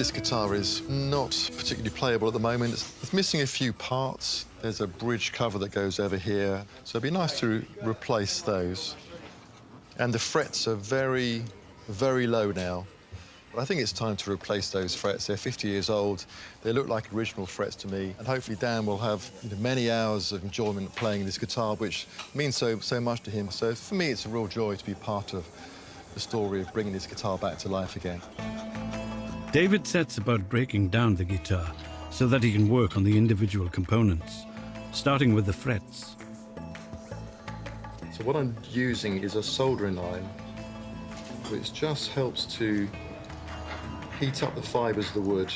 this guitar is not particularly playable at the moment. It's missing a few parts. There's a bridge cover that goes over here, so it'd be nice to replace those. And the frets are very, very low now. But I think it's time to replace those frets. They're 50 years old. They look like original frets to me. And hopefully Dan will have many hours of enjoyment playing this guitar, which means so much to him. So for me, it's a real joy to be part of the story of bringing this guitar back to life again. David sets about breaking down the guitar so that he can work on the individual components, starting with the frets. So what I'm using is a soldering iron, which just helps to heat up the fibres of the wood.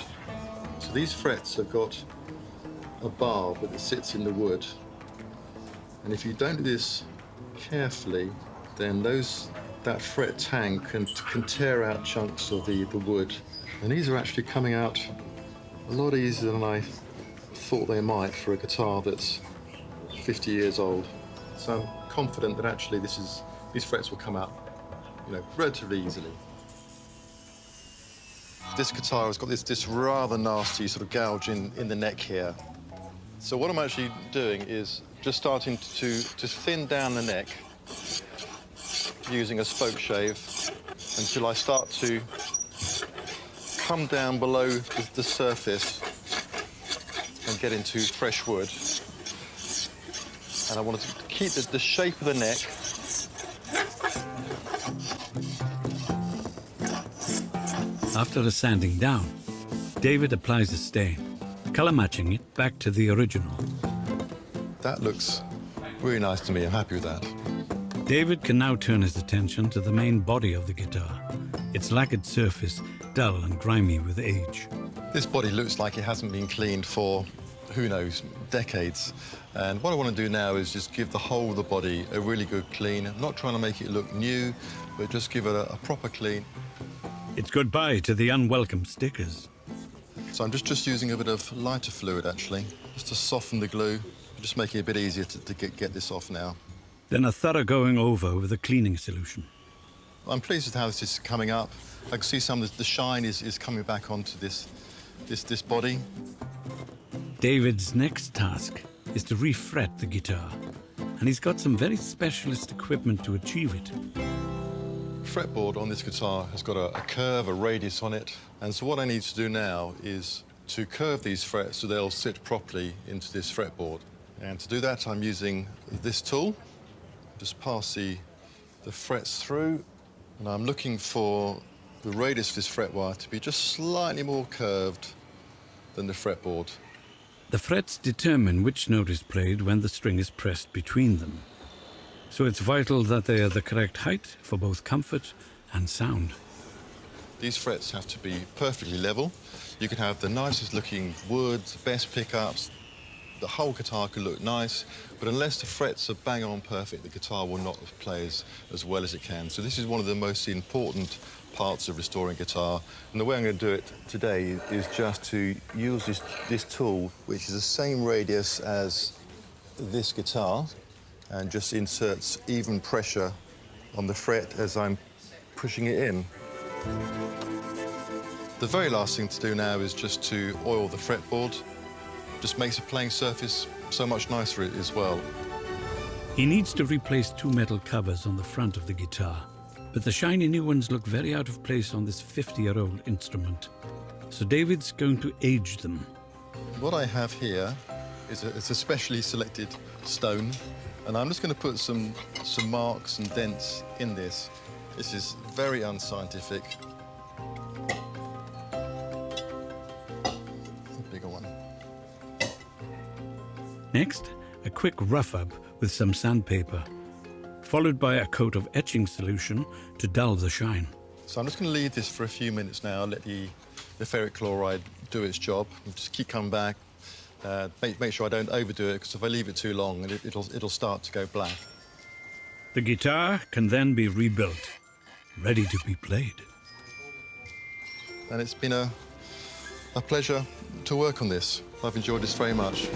So these frets have got a barb that sits in the wood. And if you don't do this carefully, then that fret tang can tear out chunks of the wood. And these are actually coming out a lot easier than I thought they might for a guitar that's 50 years old. So I'm confident that actually these frets will come out, relatively easily. This guitar has got this rather nasty sort of gouge in the neck here. So what I'm actually doing is just starting to thin down the neck using a spoke shave until I start to come down below the surface and get into fresh wood. And I want to keep the shape of the neck. After the sanding down, David applies a stain, color matching it back to the original. That looks really nice to me. I'm happy with that. David can now turn his attention to the main body of the guitar, its lacquered surface dull and grimy with age. This body looks like it hasn't been cleaned for, who knows, decades. And what I want to do now is just give the whole of the body a really good clean. I'm not trying to make it look new, but just give it a proper clean. It's goodbye to the unwelcome stickers. So I'm just using a bit of lighter fluid, actually, just to soften the glue, just make it a bit easier to get this off now. Then a thorough going over with a cleaning solution. I'm pleased with how this is coming up. I can see some of the shine is coming back onto this body. David's next task is to refret the guitar, and he's got some very specialist equipment to achieve it. Fretboard on this guitar has got a curve, a radius on it, and so what I need to do now is to curve these frets so they'll sit properly into this fretboard. And to do that, I'm using this tool. Just pass the frets through, and I'm looking for the radius of this fret wire to be just slightly more curved than the fretboard. The frets determine which note is played when the string is pressed between them. So it's vital that they are the correct height for both comfort and sound. These frets have to be perfectly level. You can have the nicest looking wood, the best pickups. The whole guitar can look nice, but unless the frets are bang on perfect, the guitar will not play as well as it can. So this is one of the most important parts of restoring guitar. And the way I'm going to do it today is just to use this tool, which is the same radius as this guitar, and just inserts even pressure on the fret as I'm pushing it in. The very last thing to do now is just to oil the fretboard. Just makes the playing surface so much nicer as well. He needs to replace two metal covers on the front of the guitar, but the shiny new ones look very out of place on this 50-year-old instrument. So David's going to age them. What I have here is a specially selected stone, and I'm just going to put some marks and dents in this. This is very unscientific. A bigger one. Next, a quick rough-up with some sandpaper, followed by a coat of etching solution to dull the shine. So I'm just going to leave this for a few minutes now, let the ferric chloride do its job, and just keep coming back. Make sure I don't overdo it, because if I leave it too long, it'll start to go black. The guitar can then be rebuilt, ready to be played. And it's been a pleasure to work on this. I've enjoyed this very much.